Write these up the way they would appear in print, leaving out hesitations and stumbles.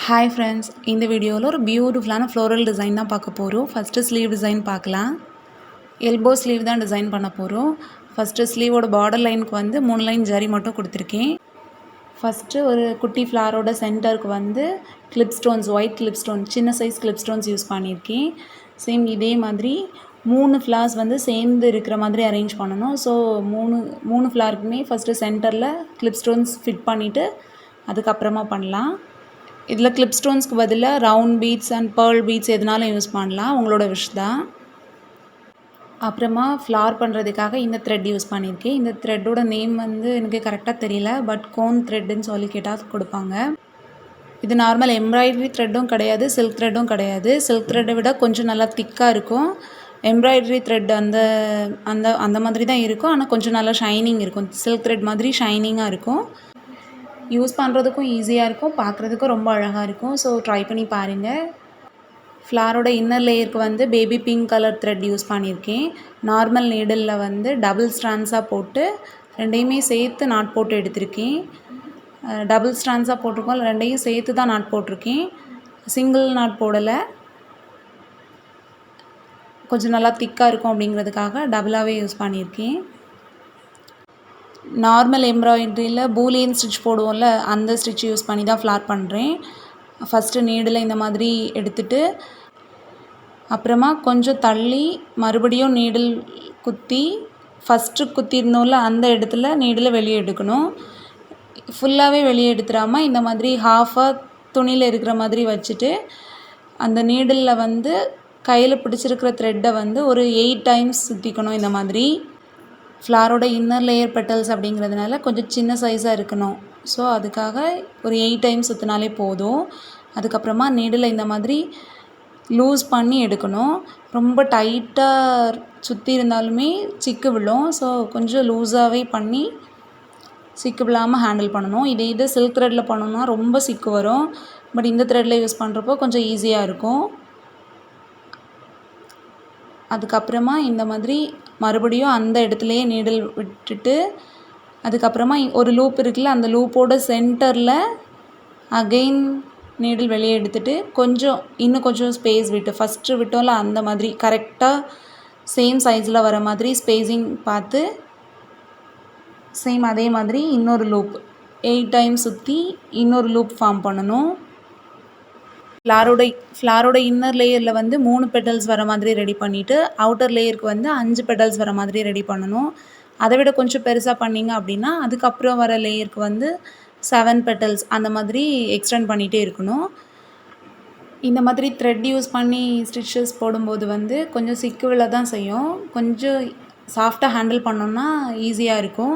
Hi friends, இந்த வீடியோவில் ஒரு பியூட்டிஃபுல்லான ஃப்ளோரல் டிசைன் தான் பார்க்க போகிறோம். ஃபஸ்ட்டு ஸ்லீவ் டிசைன் பார்க்கலாம். எல்போ ஸ்லீவ் தான் டிசைன் பண்ண போகிறோம். ஃபஸ்ட்டு ஸ்லீவோட பார்டர் லைனுக்கு வந்து 3 லைன் ஜரி மட்டும் கொடுத்துருக்கேன். ஃபஸ்ட்டு ஒரு குட்டி ஃப்ளாரோட சென்டருக்கு வந்து clip stones, white clip stone, சின்ன சைஸ் கிளிப் ஸ்டோன்ஸ் யூஸ் பண்ணியிருக்கேன். சேம் இதே மாதிரி 3 ஃப்ளார்ஸ் வந்து சேர்ந்து இருக்கிற மாதிரி அரேஞ்ச் பண்ணணும். ஸோ மூணு ஃப்ளாருக்குமே ஃபஸ்ட்டு சென்டரில் கிளிப் ஸ்டோன்ஸ் ஃபிட் பண்ணிவிட்டு அதுக்கப்புறமா பண்ணலாம். இதில் கிளிப் ஸ்டோன்ஸ்க்கு பதிலாக round beads and pearl beads எதுனாலும் யூஸ் பண்ணலாம், உங்களோட விஷ் தான். அப்புறமா ஃப்ளார் பண்ணுறதுக்காக இந்த த்ரெட் யூஸ் பண்ணியிருக்கேன். இந்த த்ரெட்டோட நேம் வந்து எனக்கு கரெக்டாக தெரியல, பட் கோன் த்ரெட்டுன்னு சொல்லி கேட்டால் கொடுப்பாங்க. இது நார்மல் எம்ப்ராய்டரி த்ரெட்டும் கிடையாது, சில்க் த்ரெட்டும் கிடையாது. சில்க் த்ரெட்டை விட கொஞ்சம் நல்லா திக்காக இருக்கும். எம்ப்ராய்டரி த்ரெட் அந்த அந்த அந்த மாதிரி தான் இருக்கும், ஆனால் கொஞ்சம் நல்லா ஷைனிங் இருக்கும். சில்க் த்ரெட் மாதிரி ஷைனிங்காக இருக்கும். யூஸ் பண்ணுறதுக்கும் ஈஸியாக இருக்கும், பார்க்குறதுக்கும் ரொம்ப அழகாக இருக்கும். ஸோ ட்ரை பண்ணி பாருங்கள். ஃப்ளாரோட இன்னர் லேயருக்கு வந்து baby pink colour thread use பண்ணியிருக்கேன். நார்மல் நீடிலில் வந்து டபுள் ஸ்ட்ராண்ட்ஸாக போட்டு ரெண்டையுமே சேர்த்து நாட் போட்டு எடுத்திருக்கேன். டபுள் ஸ்ட்ராண்ட்ஸாக போட்டிருக்கோம், ரெண்டையும் சேர்த்து தான் நாட் போட்டிருக்கேன், சிங்கிள் நாட் போடலை. கொஞ்சம் நல்லா திக்காக இருக்கும் அப்படிங்கிறதுக்காக டபுளாகவே யூஸ் பண்ணியிருக்கேன். நார்மல் எம்ப்ராய்டரியில் பூலியன் ஸ்டிச் போடுவோம்ல, அந்த ஸ்டிச் யூஸ் பண்ணி தான் ஃப்ளார் பண்ணுறேன். ஃபஸ்ட்டு நீடில் இந்த மாதிரி எடுத்துகிட்டு அப்புறமா கொஞ்சம் தள்ளி மறுபடியும் நீடில் குத்தி ஃபஸ்ட்டு குத்திருந்தோம்ல அந்த இடத்துல நீடில் வெளியே எடுக்கணும். ஃபுல்லாகவே வெளியே எடுத்துடாமல் இந்த மாதிரி ஹாஃபாக துணியில் இருக்கிற மாதிரி வச்சுட்டு அந்த நீடிலில் வந்து கையில் பிடிச்சிருக்கிற த்ரெட்டை வந்து ஒரு 8 டைம்ஸ் சுற்றிக்கணும். இந்த மாதிரி ஃப்ளாரோட இன்னர் லேயர் பெட்டல்ஸ் அப்படிங்கிறதுனால கொஞ்சம் சின்ன சைஸாக இருக்கணும். ஸோ அதுக்காக ஒரு 8 டைம்ஸ் சுற்றினாலே போதும். அதுக்கப்புறமா நீடில் இந்த மாதிரி லூஸ் பண்ணி எடுக்கணும். ரொம்ப டைட்டாக சுற்றி இருந்தாலுமே சிக்கு விழும். ஸோ கொஞ்சம் லூஸாகவே பண்ணி சிக்கு விழாமல் ஹேண்டில் பண்ணணும். இதே சில்க் த்ரெட்டில் பண்ணோம்னா ரொம்ப சிக்கு வரும், பட் இந்த த்ரெட்டில் யூஸ் பண்ணுறப்போ கொஞ்சம் ஈஸியாக இருக்கும். அதுக்கப்புறமா இந்த மாதிரி மறுபடியும் அந்த இடத்துலையே நீடில் விட்டுட்டு அதுக்கப்புறமா ஒரு லூப் இருக்குல்ல, அந்த லூப்போட சென்டரில் அகெயின் நீடில் வெளியே எடுத்துகிட்டு இன்னும் கொஞ்சம் ஸ்பேஸ் விட்டு ஃபஸ்ட்டு விட்டோம்ல அந்த மாதிரி கரெக்டாக சேம் சைஸில் வர மாதிரி ஸ்பேஸிங் பார்த்து சேம் அதே மாதிரி இன்னொரு லூப் 8 டைம்ஸ் சுற்றி இன்னொரு லூப் ஃபார்ம் பண்ணணும். ஃப்ளாரோட இன்னர் லேயரில் வந்து 3 பெட்டல்ஸ் வர மாதிரி ரெடி பண்ணிவிட்டு அவுட்டர் லேயருக்கு வந்து 5 பெட்டல்ஸ் வர மாதிரி ரெடி பண்ணணும். அதை விட கொஞ்சம் பெருசாக பண்ணிங்க அப்படின்னா அதுக்கப்புறம் வர லேயருக்கு வந்து 7 பெட்டல்ஸ் அந்த மாதிரி எக்ஸ்டெண்ட் பண்ணிகிட்டே இருக்கணும். இந்த மாதிரி த்ரெட் யூஸ் பண்ணி ஸ்டிச்சஸ் போடும்போது வந்து கொஞ்சம் சிக்குவில தான் செய்யும். கொஞ்சம் சாஃப்டாக ஹேண்டில் பண்ணோன்னா ஈஸியாக இருக்கும்.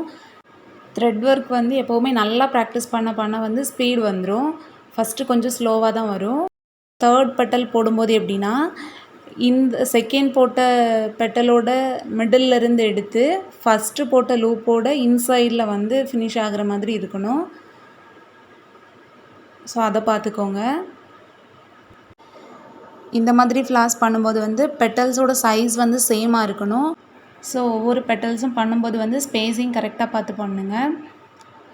த்ரெட் ஒர்க் வந்து எப்போவுமே நல்லா ப்ராக்டிஸ் பண்ண வந்து ஸ்பீட் வந்துடும். ஃபஸ்ட்டு கொஞ்சம் ஸ்லோவாக தான் வரும். தேர்ட் பெட்டல் போடும்போது எப்படின்னா இந்த செகண்ட் போட்ட பெட்டலோட மிடில் இருந்து எடுத்து ஃபஸ்ட்டு போட்ட லூப்போட இன்சைடில் வந்து ஃபினிஷ் ஆகிற மாதிரி இருக்கணும். ஸோ அதை பார்த்துக்கோங்க. இந்த மாதிரி ஃப்ளார்ஸ் பண்ணும்போது வந்து பெட்டல்ஸோட சைஸ் வந்து சேமாக இருக்கணும். ஸோ ஒவ்வொரு பெட்டல்ஸும் பண்ணும்போது வந்து ஸ்பேஸிங் கரெக்டாக பார்த்து பண்ணுங்கள்.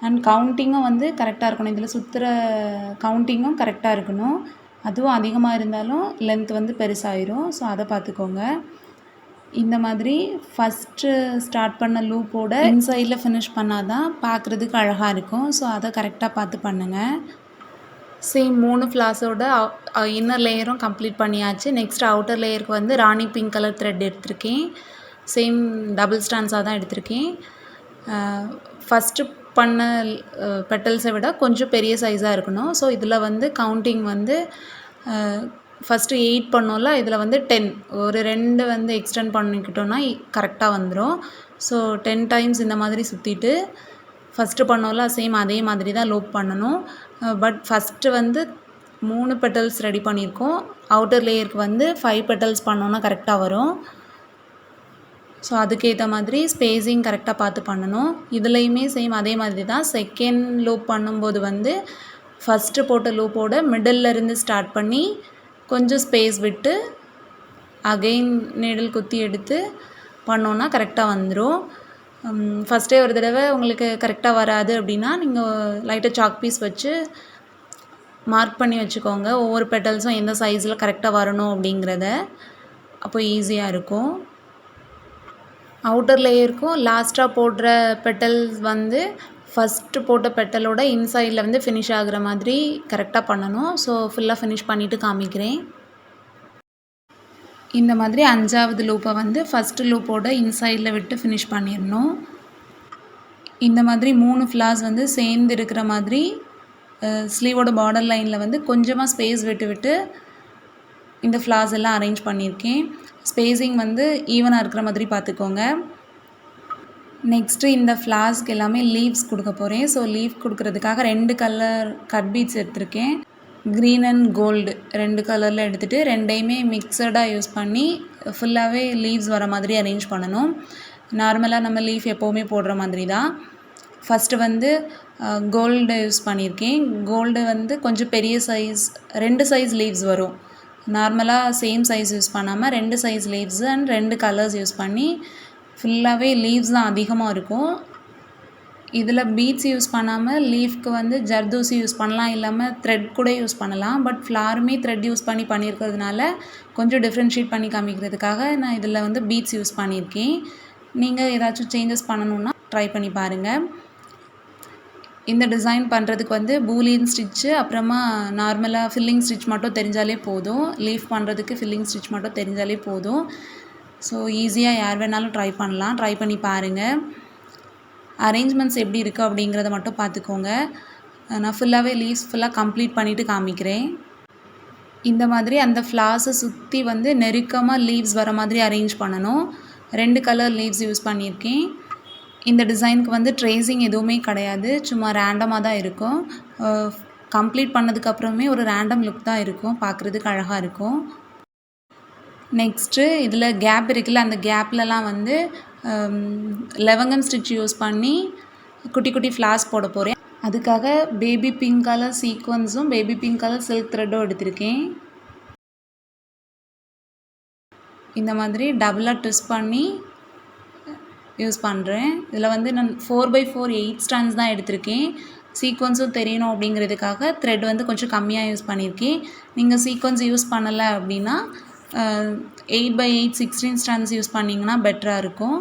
அண்ட் கவுண்டிங்கும் வந்து கரெக்டாக இருக்கணும். இதில் சுற்றுற கவுண்டிங்கும் கரெக்டாக இருக்கணும். அதுவும் அதிகமாக இருந்தாலும் லென்த் வந்து பெருசாகிடும். ஸோ அதை பார்த்துக்கோங்க. இந்த மாதிரி ஃபஸ்ட்டு ஸ்டார்ட் பண்ண லூப்போட இன்சைடில் ஃபினிஷ் பண்ணால் தான் பார்க்குறதுக்கு அழகாக இருக்கும். ஸோ அதை கரெக்டாக பார்த்து பண்ணுங்கள். சேம் 3 ஃப்ளார்ஸோட இன்னர் லேயரும் கம்ப்ளீட் பண்ணியாச்சு. நெக்ஸ்ட் அவுட்டர் லேயருக்கு வந்து ராணி பிங்க் கலர் த்ரெட் எடுத்திருக்கேன். சேம் டபுள் ஸ்டாண்ட்ஸாக தான் எடுத்திருக்கேன். ஃபஸ்ட்டு பண்ண பெட்டல்ஸை விட கொஞ்சம் பெரிய சைஸாக இருக்கணும். ஸோ இதில் வந்து கவுண்டிங் வந்து ஃபஸ்ட்டு 8 பண்ணோம்ல, இதில் வந்து 10 ஒரு 2 வந்து எக்ஸ்டெண்ட் பண்ணிக்கிட்டோன்னா கரெக்டாக வந்துடும். ஸோ 10 டைம்ஸ் இந்த மாதிரி சுற்றிட்டு ஃபஸ்ட்டு பண்ணோம்ல சேம் அதே மாதிரி தான் லூப் பண்ணணும். பட் ஃபஸ்ட்டு வந்து 3 பெட்டல்ஸ் ரெடி பண்ணியிருக்கோம். அவுட்டர் லேயருக்கு வந்து 5 பெட்டல்ஸ் பண்ணோன்னா கரெக்டாக வரும். ஸோ அதுக்கேற்ற மாதிரி ஸ்பேஸிங் கரெக்டாக பார்த்து பண்ணணும். இதுலேயுமே சேம் அதே மாதிரி தான். செகண்ட் லூப் பண்ணும்போது வந்து ஃபஸ்ட்டு போட்ட லூப்போட மிடில் இருந்து ஸ்டார்ட் பண்ணி கொஞ்சம் ஸ்பேஸ் விட்டு அகெயின் நீடில் குத்தி எடுத்து பண்ணோன்னா கரெக்டாக வந்துடும். ஃபஸ்ட்டே ஒரு தடவை உங்களுக்கு கரெக்டாக வராது அப்படின்னா நீங்கள் லைட்டாக சாக் பீஸ் வச்சு மார்க் பண்ணி வச்சுக்கோங்க. ஒவ்வொரு பெட்டல்ஸும் எந்த சைஸில் கரெக்டாக வரணும் அப்படிங்கிறத. அப்போ ஈஸியாக இருக்கும். அவுட்டர் லேயருக்கும் லாஸ்ட்டாக போடுற பெட்டல்ஸ் வந்து ஃபஸ்ட்டு போட்ட பெட்டலோட இன்சைடில் வந்து ஃபினிஷ் ஆகுற மாதிரி கரெக்டாக பண்ணணும். ஸோ ஃபுல்லாக ஃபினிஷ் பண்ணிவிட்டு காமிக்கிறேன். இந்த மாதிரி 5வது லூப்பை வந்து ஃபஸ்ட்டு லூப்போட இன்சைடில் விட்டு ஃபினிஷ் பண்ணிடணும். இந்த மாதிரி 3 ஃப்ளார்ஸ் வந்து சேர்ந்து இருக்கிற மாதிரி ஸ்லீவோட பார்டர் லைனில் வந்து கொஞ்சமாக ஸ்பேஸ் விட்டு இந்த ஃப்ளார்ஸ் எல்லாம் அரேஞ்ச் பண்ணியிருக்கேன். ஸ்பேஸிங் வந்து ஈவனாக இருக்கிற மாதிரி பார்த்துக்கோங்க. நெக்ஸ்ட்டு இந்த ஃப்ளார்ஸ்க்கு எல்லாமே லீவ்ஸ் கொடுக்க போகிறேன். ஸோ லீவ் கொடுக்கறதுக்காக 2 கலர் கட் பீட்ஸ் எடுத்திருக்கேன். க்ரீன் அண்ட் கோல்டு 2 கலரில் எடுத்துகிட்டு 2டையுமே மிக்சடாக யூஸ் பண்ணி ஃபுல்லாகவே லீவ்ஸ் வர மாதிரி அரேஞ்ச் பண்ணணும். நார்மலாக நம்ம லீஃப் எப்போவுமே போடுற மாதிரி தான். ஃபஸ்ட்டு வந்து கோல்டு யூஸ் பண்ணியிருக்கேன். கோல்டு வந்து கொஞ்சம் பெரிய சைஸ் 2 சைஸ் லீவ்ஸ் வரும். நார்மலாக சேம் சைஸ் யூஸ் பண்ணாமல் 2 size leaves and 2 colours use பண்ணி ஃபுல்லாகவே லீவ்ஸ் தான் அதிகமாக இருக்கும். இதில் பீட்ஸ் யூஸ் பண்ணாமல் லீஃப்க்கு வந்து ஜர்தோசி யூஸ் பண்ணலாம், இல்லாமல் த்ரெட் கூட யூஸ் பண்ணலாம். பட் ஃப்ளாருமே த்ரெட் யூஸ் பண்ணியிருக்கிறதுனால கொஞ்சம் டிஃப்ரென்ஷியேட் பண்ணி காமிக்கிறதுக்காக நான் இதில் வந்து பீட்ஸ் யூஸ் பண்ணியிருக்கேன். நீங்கள் ஏதாச்சும் சேஞ்சஸ் பண்ணணுன்னா ட்ரை பண்ணி பாருங்கள். இந்த டிசைன் பண்ணுறதுக்கு வந்து பூலியன் ஸ்டிச்சு அப்புறமா நார்மலாக ஃபில்லிங் ஸ்டிச் மட்டும் தெரிஞ்சாலே போதும். லீஃப் பண்ணுறதுக்கு ஃபில்லிங் ஸ்டிச் மட்டும் தெரிஞ்சாலே போதும். ஸோ ஈஸியாக யார் வேணாலும் ட்ரை பண்ணலாம். ட்ரை பண்ணி பாருங்கள். அரேஞ்ச்மெண்ட்ஸ் எப்படி இருக்குது அப்படிங்கிறத மட்டும் பார்த்துக்கோங்க. நான் ஃபுல்லாகவே லீவ்ஸ் ஃபுல்லாக கம்ப்ளீட் பண்ணிவிட்டு காமிக்கிறேன். இந்த மாதிரி அந்த ஃப்ளார்ஸை சுற்றி வந்து நெருக்கமாக லீவ்ஸ் வர மாதிரி அரேஞ்ச் பண்ணணும். 2 கலர் லீவ்ஸ் யூஸ் பண்ணியிருக்கேன். இந்த டிசைனுக்கு வந்து ட்ரேசிங் எதுவுமே கிடையாது. சும்மா ரேண்டமாக தான் இருக்கும். கம்ப்ளீட் பண்ணதுக்கப்புறமே ஒரு ரேண்டம் லுக் தான் இருக்கும். பார்க்குறதுக்கு அழகாக இருக்கும். நெக்ஸ்ட்டு இதில் கேப் இருக்குல்ல, அந்த கேப்லலாம் வந்து லெவங்கம் ஸ்டிச் யூஸ் பண்ணி குட்டி குட்டி ஃப்ளார்ஸ் போட போகிறேன். அதுக்காக பேபி பிங்க் கலர் சீக்வன்ஸும் பேபி பிங்க் கலர் சில்க் த்ரெட்டும் எடுத்திருக்கேன். இந்த மாதிரி டபுளாக ட்விஸ்ட் பண்ணி யூஸ் பண்ணுறேன். இதில் வந்து நான் 4x4 8 ஸ்டாண்ட்ஸ் தான் எடுத்திருக்கேன். சீக்வன்ஸும் தெரியணும் அப்படிங்கிறதுக்காக த்ரெட் வந்து கொஞ்சம் கம்மியாக யூஸ் பண்ணியிருக்கேன். நீங்கள் சீக்வன்ஸ் யூஸ் பண்ணலை அப்படின்னா 8x8 16 ஸ்டாண்ட்ஸ் யூஸ் பண்ணிங்கன்னா பெட்டராக இருக்கும்.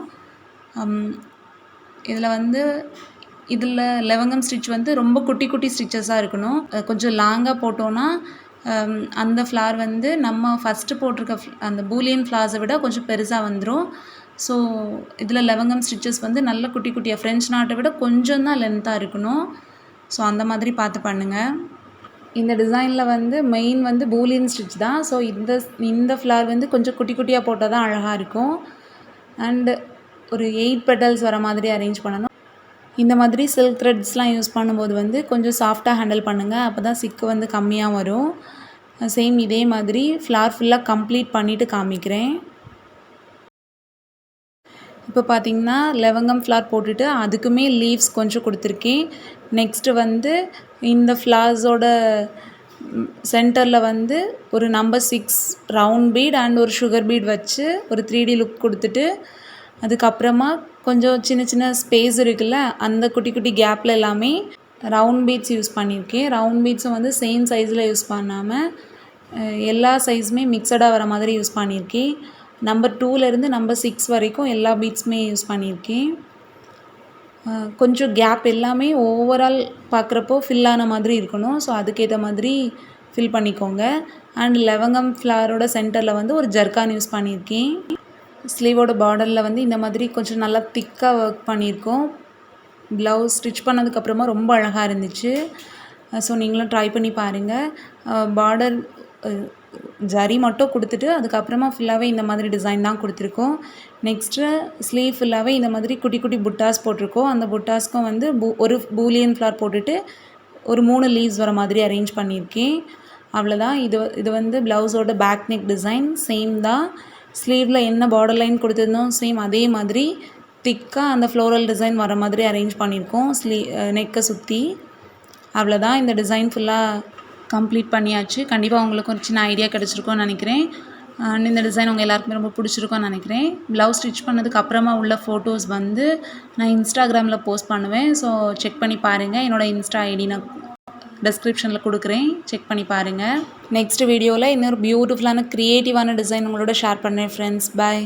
இதில் லெவங்கம் ஸ்டிச் வந்து ரொம்ப குட்டி குட்டி ஸ்டிச்சஸாக இருக்கணும். கொஞ்சம் லாங்காக போட்டோன்னா அந்த ஃப்ளார் வந்து நம்ம ஃபஸ்ட்டு போட்டிருக்க அந்த பூலியன் ஃப்ளார்ஸை விட கொஞ்சம் பெருசாக வந்துடும். ஸோ இதில் லெவங்கம் ஸ்டிச்சஸ் வந்து நல்ல குட்டி குட்டியாக ஃப்ரெஞ்ச் நாட்டை விட கொஞ்சம் தான் லென்த்தாக இருக்கணும். ஸோ அந்த மாதிரி பார்த்து பண்ணுங்கள். இந்த டிசைனில் வந்து மெயின் வந்து பூலியன் ஸ்டிச் தான். ஸோ இந்த ஃப்ளார் வந்து கொஞ்சம் குட்டி குட்டியாக போட்டால் தான் அழகாக இருக்கும். அண்டு ஒரு 8 பெட்டல்ஸ் வர மாதிரி அரேஞ்ச் பண்ணணும். இந்த மாதிரி சில்க் த்ரெட்ஸ்லாம் யூஸ் பண்ணும்போது வந்து கொஞ்சம் சாஃப்டாக ஹேண்டில் பண்ணுங்கள். அப்போ தான் சிக்கு வந்து கம்மியாக வரும். சேம் இதே மாதிரி ஃப்ளார் ஃபுல்லாக கம்ப்ளீட் பண்ணிவிட்டு காமிக்கிறேன். இப்போ பார்த்திங்கன்னா லெவங்கம் ஃப்ளார் போட்டுட்டு அதுக்குமே லீவ்ஸ் கொஞ்சம் கொடுத்துருக்கேன். நெக்ஸ்ட்டு வந்து இந்த ஃப்ளார்ஸோட சென்டரில் வந்து ஒரு நம்பர் 6 ரவுண்ட் பீட் அண்ட் ஒரு சுகர் பீட் வச்சு ஒரு 3D லுக் கொடுத்துட்டு, அதுக்கப்புறமா கொஞ்சம் சின்ன சின்ன ஸ்பேஸ் இருக்குல்ல, அந்த குட்டி குட்டி கேப்பில் எல்லாமே ரவுண்ட் பீட்ஸ் யூஸ் பண்ணியிருக்கேன். ரவுண்ட் பீட்ஸும் வந்து சேம் சைஸில் யூஸ் பண்ணாமல் எல்லா சைஸுமே மிக்சடாக வர மாதிரி யூஸ் பண்ணியிருக்கேன். நம்பர் 2லேருந்து நம்பர் 6 வரைக்கும் எல்லா பீட்ஸுமே யூஸ் பண்ணியிருக்கேன். கொஞ்சம் கேப் எல்லாமே ஓவரால் பார்க்குறப்போ ஃபில் ஆன மாதிரி இருக்கணும். ஸோ அதுக்கேற்ற மாதிரி ஃபில் பண்ணிக்கோங்க. அண்ட் லெவங்கம் ஃப்ளாரோட சென்டரில் வந்து ஒரு ஜர்கான் யூஸ் பண்ணியிருக்கேன். ஸ்லீவோட பார்டரில் வந்து இந்த மாதிரி கொஞ்சம் நல்லா திக்காக ஒர்க் பண்ணியிருக்கோம். ப்ளவுஸ் ஸ்டிச் பண்ணதுக்கப்புறமா ரொம்ப அழகாக இருந்துச்சு. ஸோ நீங்களும் ட்ரை பண்ணி பாருங்கள். பார்டர் ஜரி மட்டும் கொடுத்துட்டு அதுக்கப்புறமா ஃபுல்லாகவே இந்த மாதிரி டிசைன் தான் கொடுத்துருக்கோம். நெக்ஸ்ட்டு ஸ்லீவ் ஃபுல்லாகவே இந்த மாதிரி குட்டி குட்டி புட்டாஸ் போட்டிருக்கோம். அந்த புட்டாஸ்க்கும் வந்து ஒரு பூலியன் ஃப்ளார் போட்டுட்டு ஒரு 3 லீவ்ஸ் வர மாதிரி அரேஞ்ச் பண்ணியிருக்கேன். அவ்வளோதான். இது வந்து ப்ளவுஸோட பேக் நெக் டிசைன் சேம் தான். ஸ்லீவில் என்ன பார்டர் லைன் கொடுத்துருந்தோம் சேம் அதே மாதிரி திக்காக அந்த ஃப்ளோரல் டிசைன் வர மாதிரி அரேஞ்ச் பண்ணியிருக்கோம் நெக்கை சுற்றி. அவ்வளோதான். இந்த டிசைன் ஃபுல்லாக கம்ப்ளீட் பண்ணியாச்சு. கண்டிப்பாக உங்களுக்கு ஒரு சின்ன ஐடியா கிடச்சிருக்கோன்னு நினைக்கிறேன். அண்ட் இந்த டிசைன் உங்கள் எல்லாருக்குமே ரொம்ப பிடிச்சிருக்கோன்னு நினைக்கிறேன். ப்ளவுஸ் ஸ்டிச் பண்ணதுக்கு அப்புறமா உள்ள ஃபோட்டோஸ் வந்து நான் இன்ஸ்டாகிராமில் போஸ்ட் பண்ணுவேன். ஸோ செக் பண்ணி பாருங்கள். என்னோடய இன்ஸ்டா ஐடி நான் டிஸ்கிரிப்ஷனில் கொடுக்குறேன், செக் பண்ணி பாருங்கள். நெக்ஸ்ட் வீடியோவில் இன்னொரு பியூட்டிஃபுல்லான க்ரியேட்டிவான டிசைன் உங்களோட ஷேர் பண்ணுறேன் ஃப்ரெண்ட்ஸ். பாய்.